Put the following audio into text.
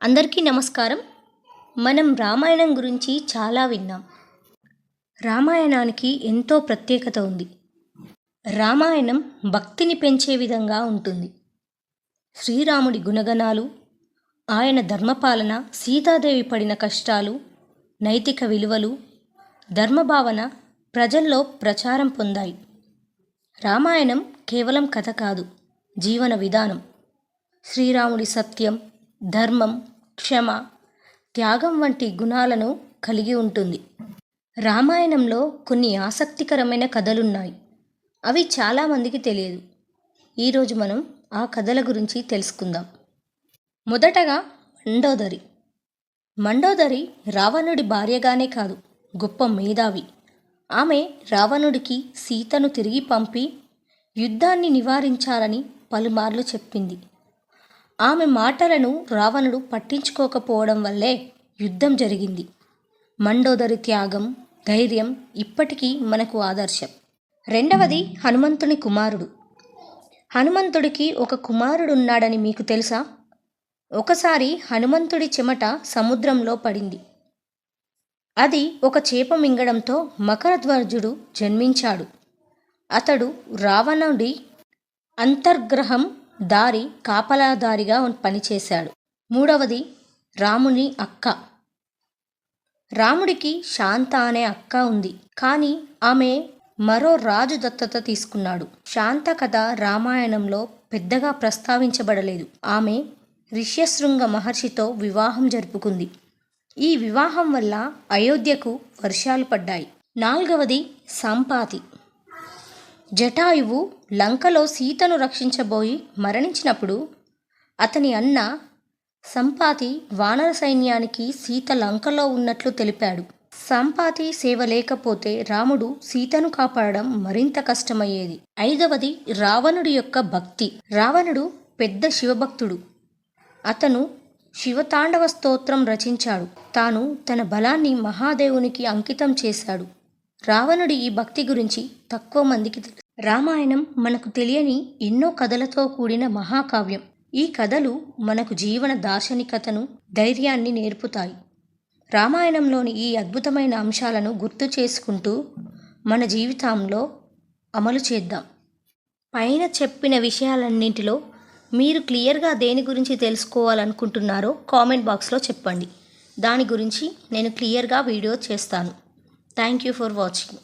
అందరికీ నమస్కారం. మనం రామాయణం గురించి చాలా విన్నాం. రామాయణానికి ఎంతో ప్రత్యేకత ఉంది. రామాయణం భక్తిని పెంచే విధంగా ఉంటుంది. శ్రీరాముడి గుణగణాలు, ఆయన ధర్మపాలన, సీతాదేవి పడిన కష్టాలు, నైతిక విలువలు, ధర్మభావన ప్రజల్లో ప్రచారం పొందాయి. రామాయణం కేవలం కథ కాదు, జీవన విధానం. శ్రీరాముడి సత్యం, ధర్మం, క్షమ, త్యాగం వంటి గుణాలను కలిగి ఉంటుంది. రామాయణంలో కొన్ని ఆసక్తికరమైన కథలున్నాయి. అవి చాలామందికి తెలియదు. ఈరోజు మనం ఆ కథల గురించి తెలుసుకుందాం. మొదటగా మండోదరి. మండోదరి రావణుడి భార్యగానే కాదు, గొప్ప మేధావి. ఆమె రావణుడికి సీతను తిరిగి పంపి యుద్ధాన్ని నివారించాలని పలుమార్లు చెప్పింది. ఆమె మాటలను రావణుడు పట్టించుకోకపోవడం వల్లే యుద్ధం జరిగింది. మండోదరి త్యాగం, ధైర్యం ఇప్పటికీ మనకు ఆదర్శం. రెండవది హనుమంతుని కుమారుడు. హనుమంతుడికి ఒక కుమారుడున్నాడని మీకు తెలుసా? ఒకసారి హనుమంతుడి చెమట సముద్రంలో పడింది. అది ఒక చేప మింగడంతో మకరధ్వజుడు జన్మించాడు. అతడు రావణుడి అంతర్గ్రహం దారి కాపలాదారిగా పనిచేశాడు. మూడవది రాముని అక్క. రాముడికి శాంత అనే అక్క ఉంది, కానీ ఆమె మరో రాజు దత్తత తీసుకున్నాడు. శాంత కథ రామాయణంలో పెద్దగా ప్రస్తావించబడలేదు. ఆమె ఋష్యశృంగ మహర్షితో వివాహం జరుపుకుంది. ఈ వివాహం వల్ల అయోధ్యకు వర్షాలు పడ్డాయి. నాలుగవది సంపాతి. జటాయువు లంకలో సీతను రక్షించబోయి మరణించినప్పుడు అతని అన్న సంపాతి వానర సైన్యానికి సీత లంకలో ఉన్నట్లు తెలిపాడు. సంపాతి సేవ లేకపోతే రాముడు సీతను కాపాడడం మరింత కష్టమయ్యేది. ఐదవది రావణుడి యొక్క భక్తి. రావణుడు పెద్ద శివభక్తుడు. అతను శివతాండవ స్తోత్రం రచించాడు. తాను తన బలాన్ని మహాదేవునికి అంకితం చేశాడు. రావణుడి ఈ భక్తి గురించి తక్కువ మందికి తెలుసు. రామాయణం మనకు తెలియని ఎన్నో కథలతో కూడిన మహాకావ్యం. ఈ కథలు మనకు జీవన దార్శనికతను, ధైర్యాన్ని నేర్పుతాయి. రామాయణంలోని ఈ అద్భుతమైన అంశాలను గుర్తు చేసుకుంటూ మన జీవితంలో అమలు చేద్దాం. పైన చెప్పిన విషయాలన్నింటిలో మీరు క్లియర్గా దేని గురించి తెలుసుకోవాలనుకుంటున్నారో కామెంట్ బాక్స్లో చెప్పండి. దాని గురించి నేను క్లియర్గా వీడియో చేస్తాను. Thank you for watching.